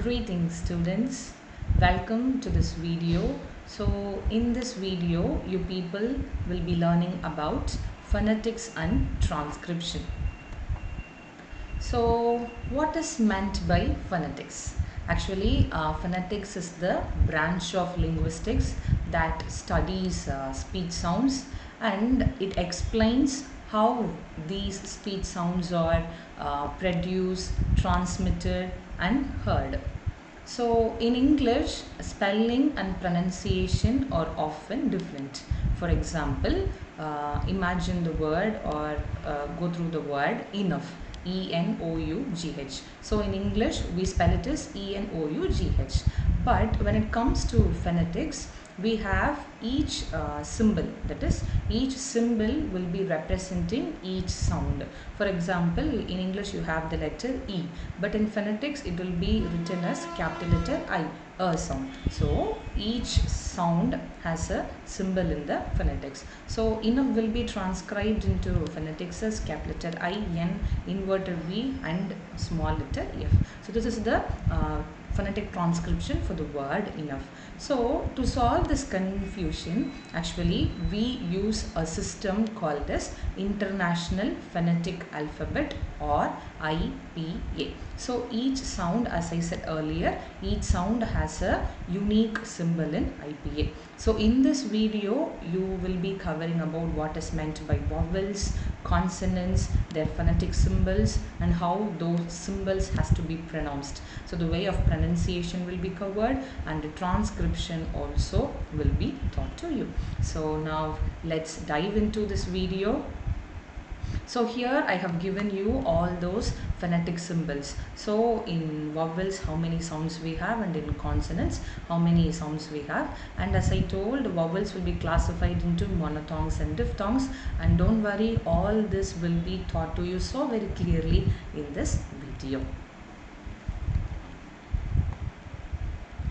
Greetings students, welcome to this video. So in this video you people will be learning about phonetics and transcription. So what is meant by phonetics? Actually phonetics is the branch of linguistics that studies speech sounds, and it explains how these speech sounds are produced, transmitted and heard. So in English, spelling and pronunciation are often different. For example, imagine the word or go through the word enough. E-N-O-U-G-H. So in English, we spell it as E-N-O-U-G-H. But when it comes to phonetics, we have each symbol, that is each symbol will be representing each sound. For example, in English you have the letter E, but in phonetics it will be written as capital letter I, a sound. So each sound has a symbol in the phonetics. So enough will be transcribed into phonetics as capital letter I, N, inverted V and small letter F. So this is the phonetic transcription for the word enough. So to solve this confusion, actually we use a system called as International Phonetic Alphabet or IPA. So each sound, as I said earlier, each sound has a unique symbol in IPA. So in this video you will be covering about what is meant by vowels, consonants, their phonetic symbols and how those symbols has to be pronounced. So the way of pronunciation will be covered and the transcription also will be taught to you. So now let's dive into this video. So here I have given you all those phonetic symbols. So in vowels how many sounds we have, and in consonants how many sounds we have. And as I told, vowels will be classified into monotongues and diphthongs, and don't worry, all this will be taught to you so very clearly in this video.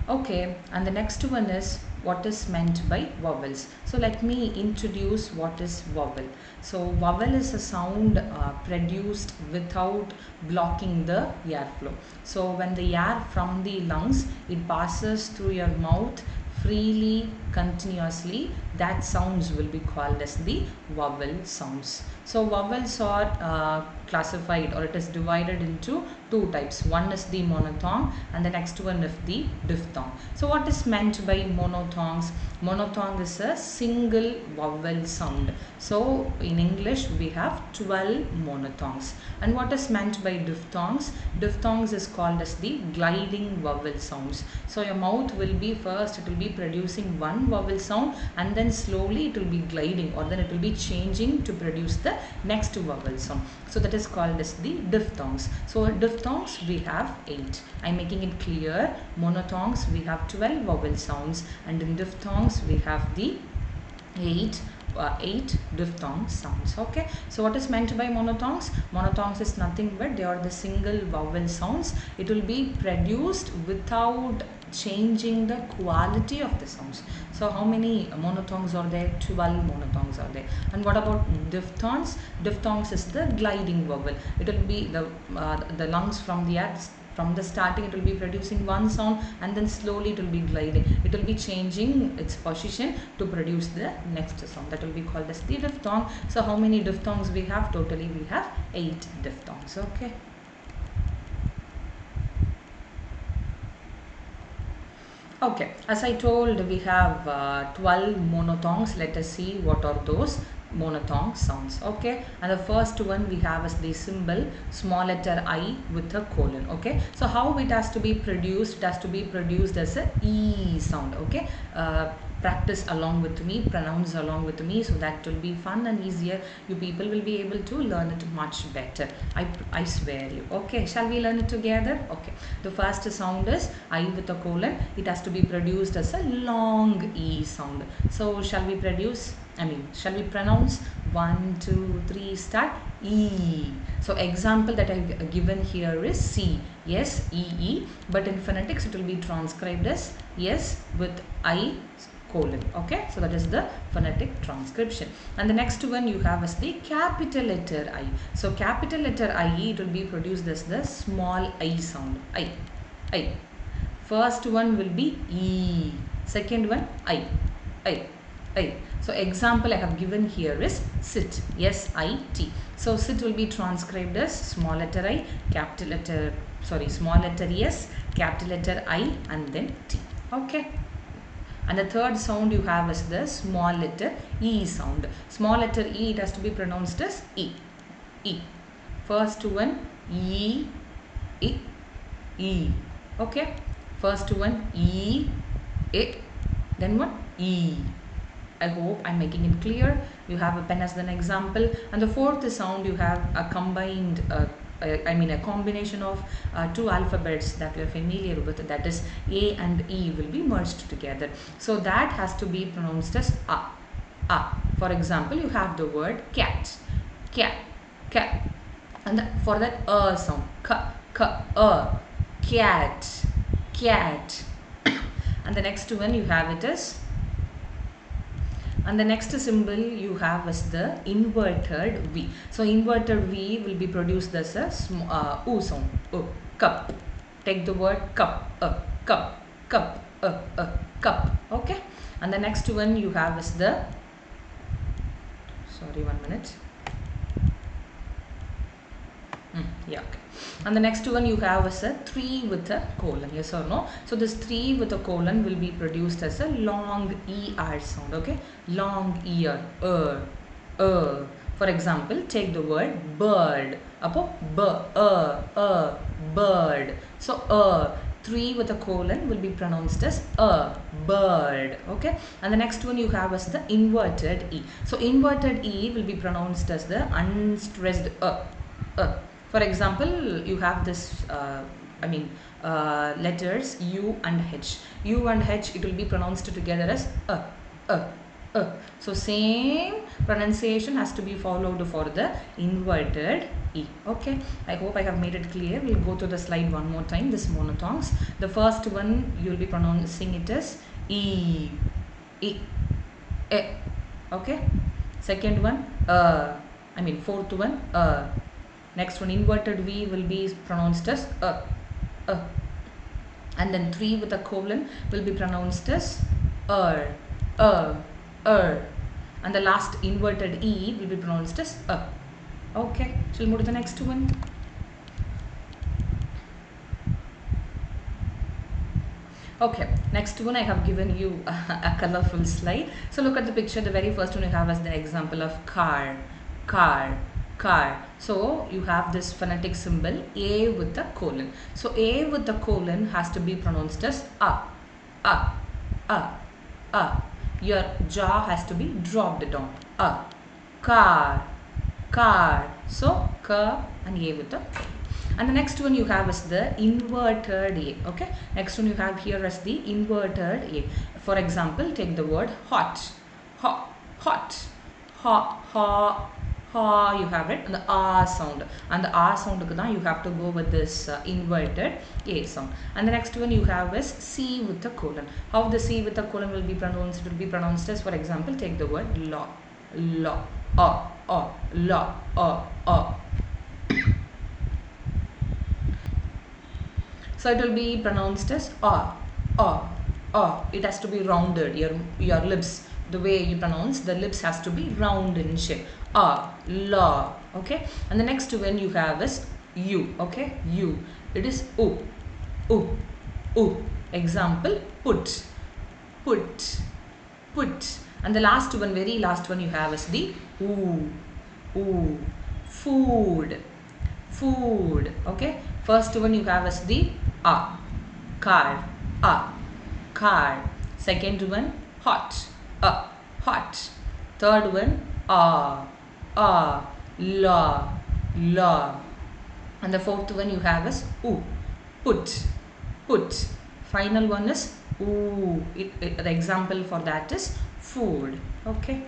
Okay, and the next one is what is meant by vowels. So let me introduce what is vowel. So vowel is a sound produced without blocking the airflow. So when the air from the lungs, it passes through your mouth freely, continuously, that sounds will be called as the vowel sounds. So vowels are classified, or it is divided into two types. One is the monotongue and the next one is the diphthong. So what is meant by monotongues? Monotongue is a single vowel sound. So in English we have 12 monotongues. And what is meant by diphthongs? Diphthongs is called as the gliding vowel sounds. So your mouth will be first, it will be producing one vowel sound and then slowly it will be gliding, or then it will be changing to produce the next vowel sound. So that is called as the diphthongs. So diphthongs we have 8. I am making it clear. Monotongues we have 12 vowel sounds, and in diphthongs we have the 8 diphthong sounds. Okay, so what is meant by monotongues? Monotongues is nothing but they are the single vowel sounds. It will be produced without changing the quality of the sounds. So how many monotongues are there? 12 monotongues are there. And what about diphthongs? Diphthongs is the gliding vowel. It will be the lungs from the air. From the starting it will be producing one sound and then slowly it will be gliding. It will be changing its position to produce the next sound. That will be called as the diphthong. So how many diphthongs we have? Totally we have 8 diphthongs. Okay. Okay, as I told, we have 12 monotongues. Let us see what are those monotongue sounds. Okay, and the first one we have is the symbol small letter I with a colon. Okay, so how it has to be produced? It has to be produced as a E sound. Okay, practice along with me, pronounce along with me, so that will be fun and easier. You people will be able to learn it much better. I swear you. Okay, shall we learn it together? Okay, the first sound is I with a colon. It has to be produced as a long E sound. So shall we shall we pronounce? 1, 2, 3, start. E. So example that I've given here is C. Yes, E. But in phonetics it will be transcribed as yes with I colon. Okay, so that is the phonetic transcription. And the next one you have is the capital letter I. So capital letter I, it will be produced as the small I sound. I. First one will be E. Second one I. So example I have given here is sit. S-I-T. So sit will be transcribed as small letter I, capital letter, small letter S, capital letter I, and then T. Okay. And the third sound you have is the small letter E sound. Small letter E, it has to be pronounced as E. E. First one E, I, E. Okay. First one E, I. Then what? E. I hope I'm making it clear. You have a pen as an example. And the fourth sound you have a combined, a combination of two alphabets that we are familiar with. That is A and E will be merged together. So that has to be pronounced as A. A. For example, you have the word cat. Cat. Cat. And for that sound. Cat. Cat. And the next one you have it as, and the next symbol you have is the inverted V. So inverted V will be produced as a U sound. Cup. Take the word cup. Cup. Cup. Cup. Okay. And the next one you have is the, sorry, 1 minute. Yeah, okay. And the next one you have is a 3 with a colon, yes or no? So this 3 with a colon will be produced as a long ER sound, okay? Long ear, For example, take the word bird. Apo, bird. So 3 with a colon will be pronounced as bird, okay? And the next one you have is the inverted E. So inverted E will be pronounced as the unstressed For example, you have this, letters U and H. U and H, it will be pronounced together as So same pronunciation has to be followed for the inverted E. Okay, I hope I have made it clear. We'll go to the slide one more time, this monotongues. The first one, you will be pronouncing it as E. E. E. Okay. Second one, fourth one, Next one, inverted V will be pronounced as and then 3 with a colon will be pronounced as and the last inverted E will be pronounced as Okay, so we'll move to the next one. Okay, next one I have given you a colorful slide. So look at the picture. The very first one you have as the example of car. So you have this phonetic symbol A with the colon. So A with the colon has to be pronounced as a. Your jaw has to be dropped down. Car. So K and A with the colon. And the next one you have is the inverted A. Okay. Next one you have here as the inverted A. For example, take the word hot. You have it, and the R sound, and the R sound you have to go with this inverted A sound. And the next one you have is C with the colon. How the C with the colon will be pronounced? It will be pronounced as, for example, take the word law. So it will be pronounced as It has to be rounded. Your lips, the way you pronounce, the lips has to be round in shape. La. Okay. And the next one you have is U. Okay. U. It is U. Example, put. And the last one, very last one you have is the oo. Food. Okay. First one you have is the car. Second one, hot. Third one, la. And the fourth one you have is put. Final one is ooh. The example for that is food. Okay.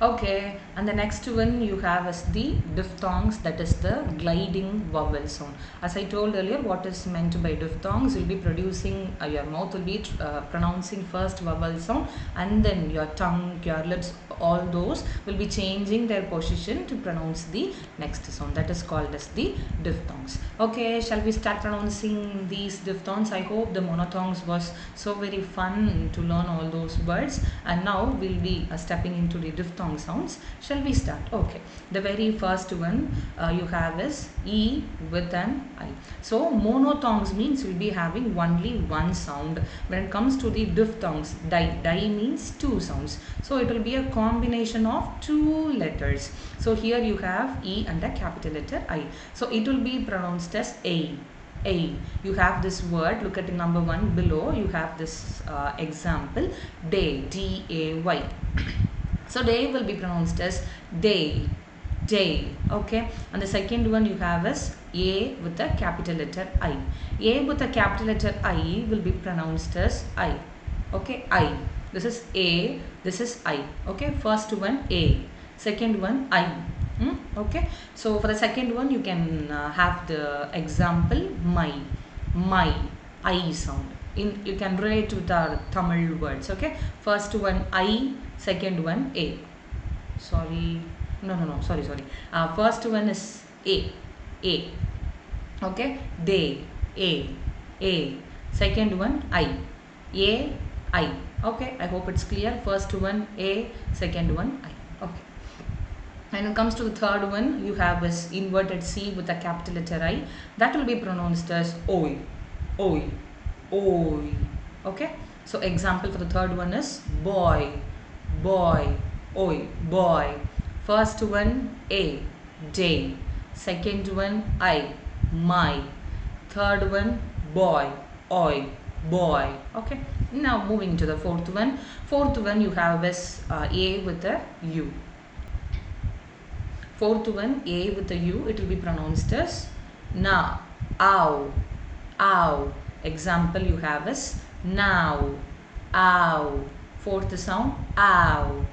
Okay, And the next one you have is the diphthongs, that is the gliding vowel sound. As I told earlier, what is meant by diphthongs, will be producing, your mouth will be pronouncing first vowel sound, and then your tongue, your lips, all those will be changing their position to pronounce the next sound. That is called as the diphthongs. Okay, shall we start pronouncing these diphthongs? I hope the monophthongs was so very fun to learn all those words, and now we'll be stepping into the diphthong sounds. Shall we start? Okay, the very first one you have is E with an I. So monophthongs means we'll be having only one sound. When it comes to the diphthongs, di means two sounds, so it will be a combination of two letters. So here you have E and a capital letter I, so it will be pronounced as A. You have this word, look at the number 1 below, you have this example, day, D-A-Y. So day will be pronounced as day. Okay, and the second one you have is A with a capital letter I. A with a capital letter I will be pronounced as I. Okay, I. This is A, this is I. Okay, first one A, second one I. Okay, so for the second one you can have the example my I sound. You can relate with our Tamil words. Okay, first one I, second one A. Sorry, first one is A. Okay, day, A. Second one I, I. Okay, I hope it's clear. First one A, second one I. Okay. When it comes to the third one, you have this inverted C with a capital letter I. That will be pronounced as oi. Okay. So example for the third one is boy, oi, boy. First one A, day. Second one I, my. Third one boy, oi, boy. Okay. Now moving to the fourth one. Fourth one you have this A with a U. Fourth one, A with a U, it will be pronounced as na, ow. Example you have is now, ow. Fourth sound, ow.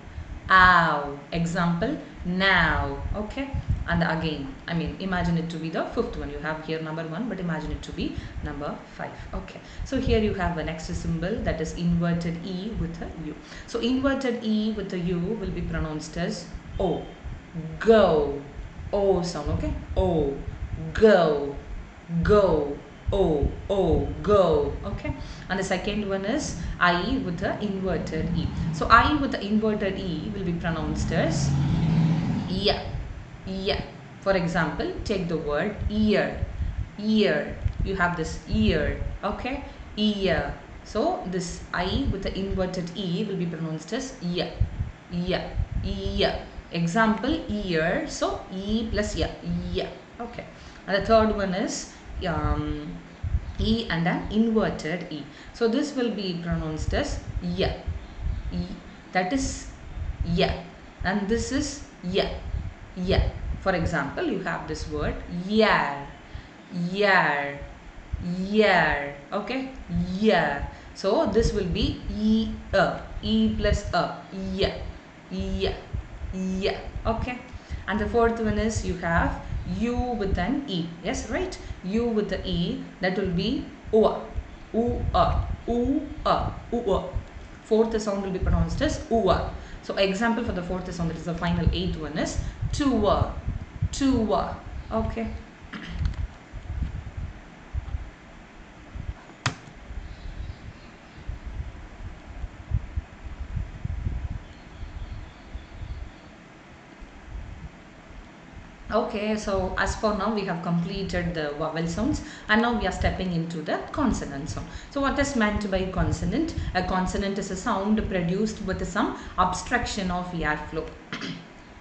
Example, now. Okay, and again, imagine it to be the fifth one. You have here number 1, but imagine it to be number 5. Okay, so here you have an next symbol, that is inverted E with a U. So inverted E with a U will be pronounced as O. Go, O sound. Okay, O, go, O, go. Okay, and the second one is I with the inverted E. So I with the inverted E will be pronounced as yeah. For example, take the word ear. You have this ear. Okay, ear. So this I with the inverted E will be pronounced as yeah. Example, ear. So E plus yeah. Okay, and the third one is E and an inverted E. So this will be pronounced as yeah. That is yeah, and this is yeah. For example, you have this word yar. Okay, yeah. So this will be E plus a. Yeah. Okay, and the fourth one is you have U with an E. Yes, right, U with the E, that will be ua. Fourth sound will be pronounced as ua. So example for the fourth sound, that is the final eighth one, is tuwa. Okay. Okay, so as for now we have completed the vowel sounds, and now we are stepping into the consonant sound. So what is meant by consonant? A consonant is a sound produced with some obstruction of airflow.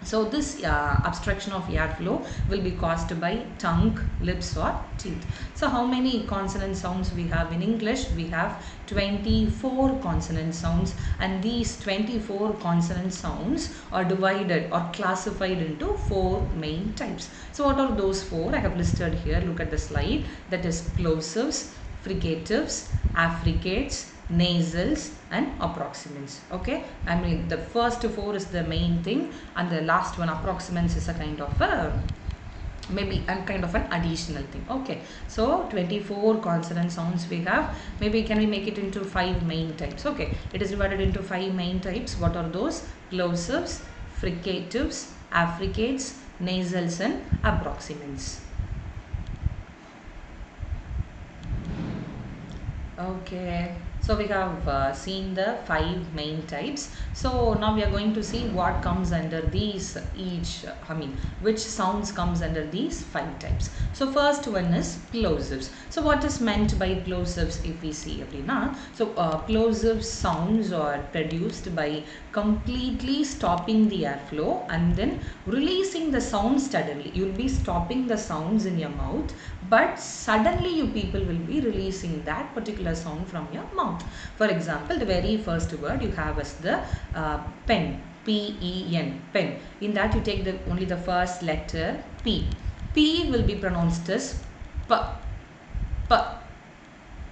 So this obstruction of airflow will be caused by tongue, lips or teeth. So how many consonant sounds we have in English? We have 24 consonant sounds, and these 24 consonant sounds are divided or classified into 4 main types. So what are those 4? I have listed here. Look at the slide. That is plosives, fricatives, affricates, nasals and approximants. Okay, I mean the first four is the main thing and the last one approximants is a kind of a maybe kind of an additional thing. Okay, so 24 consonant sounds we have. Maybe can we make it into 5 main types? Okay, it is divided into 5 main types. What are those? Plosives, fricatives, affricates, nasals and approximants. Okay, so we have seen the 5 main types. So now we are going to see what comes under these which sounds comes under these 5 types. So first one is plosives. So what is meant by plosives if we see அப்படினா? So plosive sounds are produced by completely stopping the airflow and then releasing the sound suddenly. You will be stopping the sounds in your mouth, but suddenly you people will be releasing that particular sound from your mouth. For example, the very first word you have is the pen, P-E-N, pen. In that you take only the first letter P. P will be pronounced as P, P,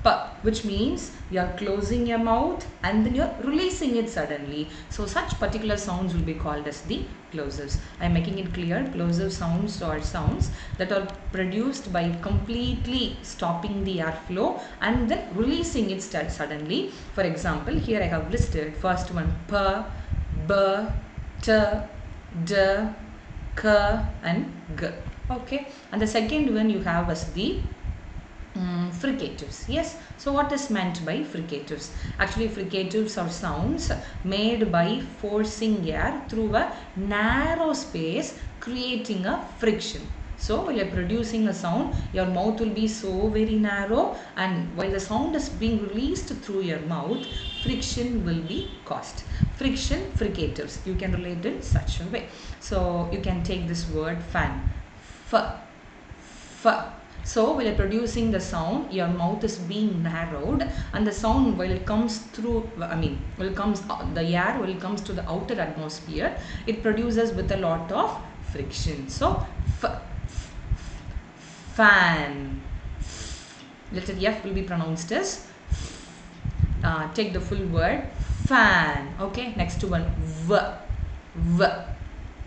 P, which means you are closing your mouth and then you are releasing it suddenly. So such particular sounds will be called as the plosives. I am making it clear. Plosive sounds are sounds that are produced by completely stopping the airflow and then releasing it suddenly. For example, here I have listed first one P, B, T, D, K and G. Okay, and the second one you have as the fricatives. Yes, so what is meant by fricatives? Actually, fricatives are sounds made by forcing air through a narrow space, creating a friction. So while you are producing a sound, your mouth will be so very narrow, and while the sound is being released through your mouth, friction will be caused. Friction, fricatives. You can relate in such a way. So you can take this word fan, f, f. So while you're producing the sound, your mouth is being narrowed, and the sound while it comes through, the air will comes to the outer atmosphere, it produces with a lot of friction. So fan. Letter F will be pronounced as take the full word fan. Okay, next one v, v.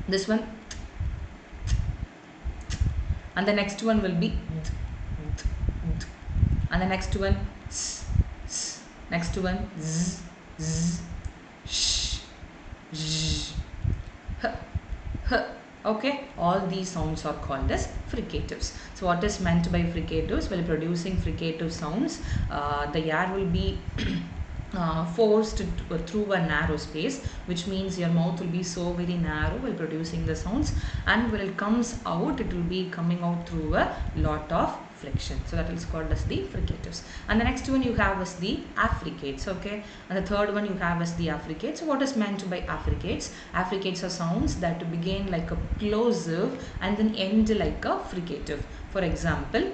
This one, and the next one will be and the next one next one z, z, sh, sh, h, h. Okay, all these sounds are called as fricatives. So what is meant by fricatives? While producing fricative sounds, the air will be forced through a narrow space, which means your mouth will be so very narrow while producing the sounds, and when it comes out, it will be coming out through a lot of friction. So that is called as the fricatives. And the next one you have is the affricates. Okay, and the third one you have is the affricates. So what is meant by affricates? Affricates are sounds that begin like a plosive and then end like a fricative. For example,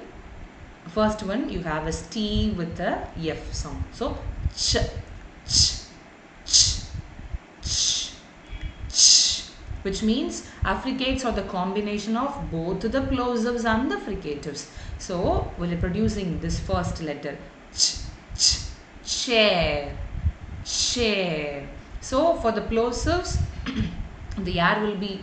first one you have a T with a F sound. So ch, ch, ch, ch, ch, which means affricates are the combination of both the plosives and the fricatives. So when you're producing this first letter ch, ch, chair, chair. So for the plosives, the air will be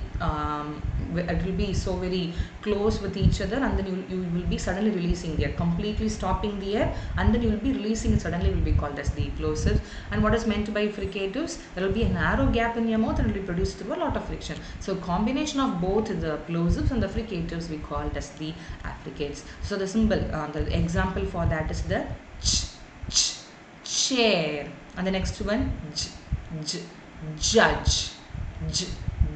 it will be so very close with each other, and then you will be suddenly releasing the air, completely stopping the air, and then you will be releasing it suddenly, will be called as the plosives. And what is meant by fricatives? There will be a narrow gap in your mouth and it will be produced through a lot of friction. So combination of both the plosives and the fricatives we called as the affricates. So the symbol, the example for that is the ch, ch, chair, and the next one j, j, judge, j,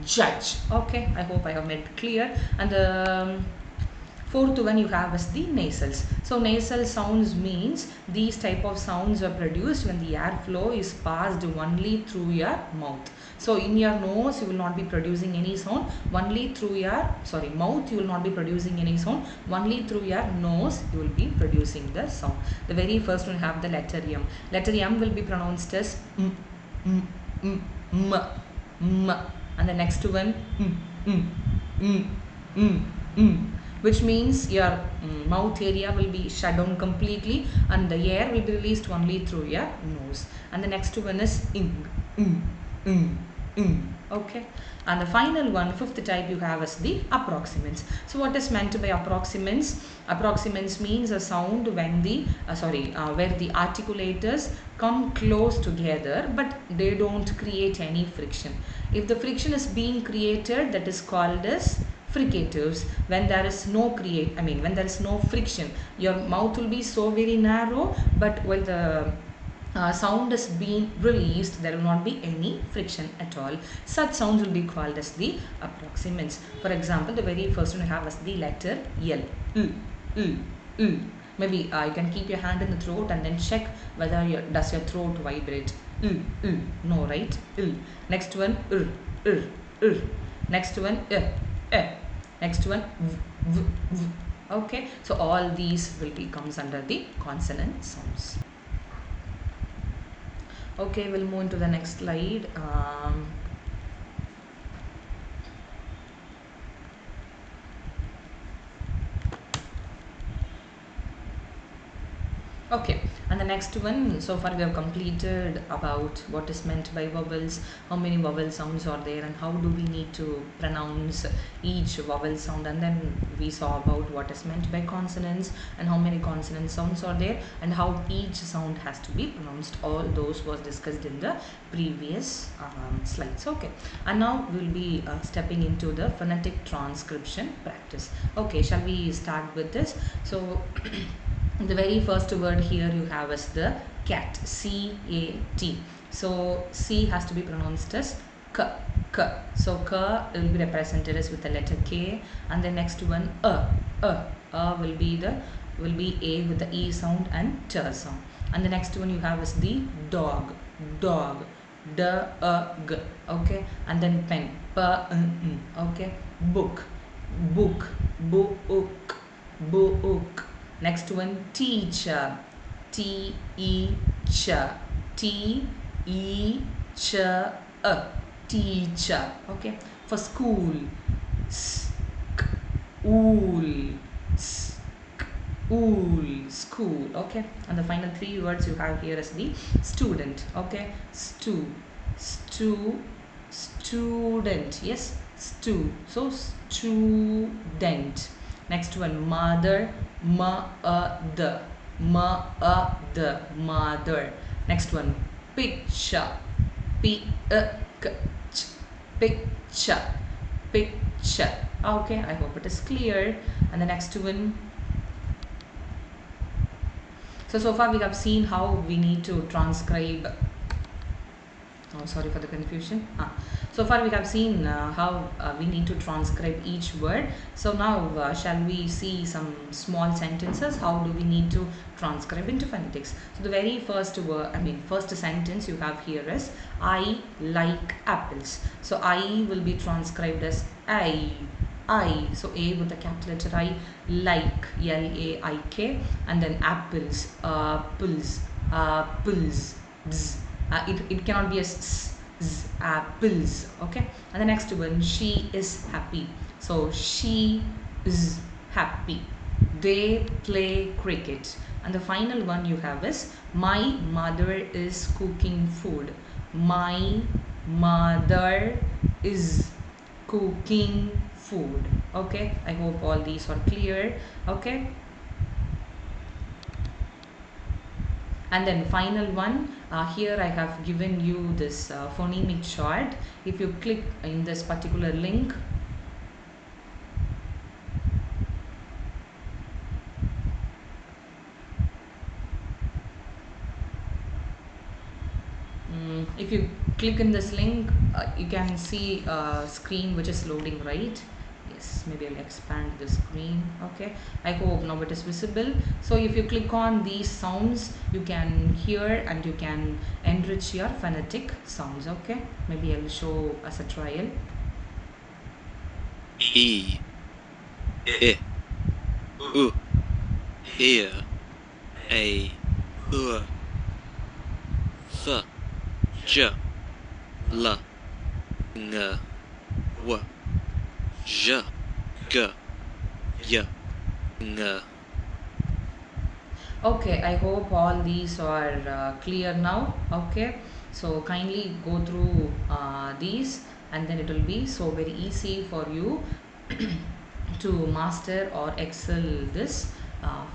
judge. Okay, I hope I have made it clear. And the fourth one you have is the nasals. So nasal sounds means these type of sounds are produced when the airflow is passed only through your mouth. So in your nose you will not be producing any sound, only through your mouth you will not be producing any sound, only through your nose you will be producing the sound. The very first one have the letter M. Letter M will be pronounced as m, m, m, m, m. And the next one which means your mouth area will be shut down completely and the air will be released only through your nose. And the next one is ing, ing, ing. Okay, and the final one, fifth type you have is the approximants. So what is meant by approximants? Approximants means a sound when the where the articulators come close together but they don't create any friction. If the friction is being created, that is called as fricatives. When there is no when there is no friction, your mouth will be so very narrow, but while the sound is being released, there will not be any friction at all. Such sounds will be called as the approximants. For example, the very first one you have as the letter L. L. Maybe you can keep your hand in the throat and then check whether does your throat vibrate. No, right? Next one next one next one v. Okay, so all these will comes under the consonant sounds. Okay, we'll move into the next slide. Okay, and the next one, so far we have completed about what is meant by vowels, how many vowel sounds are there and how do we need to pronounce each vowel sound, and then we saw about what is meant by consonants and how many consonant sounds are there and how each sound has to be pronounced. All those was discussed in the previous slides. Okay, and now we'll be stepping into the phonetic transcription practice. Okay, shall we start with this? So the very first word here you have is the cat, C-A-T. So C has to be pronounced as K, K. So K will be represented as with the letter K, and the next one will be A with the E sound and T sound. And the next one you have is the dog, dog, D-A-G. Okay, and then pen, P-N-N. Okay, book, book, book, book. Next one, teacher, T-E-Ch, T-E-Ch-A, teacher. Okay, for school, school, school, school. Okay, and the final three words you have here is the student. Okay, student. Yes, so student. Next one, mother, mother, mother. Next one, picture, picture, picture. Okay, I hope it is clear. And the next one. So far we have seen how we need to transcribe. Oh, sorry for the confusion. So far we have seen how we need to transcribe each word. So now shall we see some small sentences? How do we need to transcribe into phonetics? So the very first word, first sentence you have here is I like apples. So I will be transcribed as I. So A with the capital letter I, like, L-A-I-K, and then apples, pulls, pulls, bzz. It cannot be a apples. Okay, and the next one, she is happy. So she is happy. They play cricket. And the final one you have is my mother is cooking food. My mother is cooking food. Okay, I hope all these are clear. Okay, and then final one, here I have given you this phonemic chart. If you click in this particular link, if you click in this link, you can see a screen which is loading, right? Yes, maybe I'll expand the screen. Okay, I hope now it is visible. So if you click on these sounds, you can hear and you can enrich your phonetic sounds. Okay, maybe I'll show as a trial. E, I, U, ear, A, U, S, J, L, N, W, J, G, Y. Ng. Okay, I hope all these are clear now. Okay, so kindly go through these, and then it will be so very easy for you to master or excel this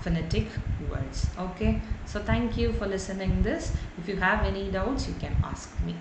phonetic words. Okay, so thank you for listening this. If you have any doubts, you can ask me.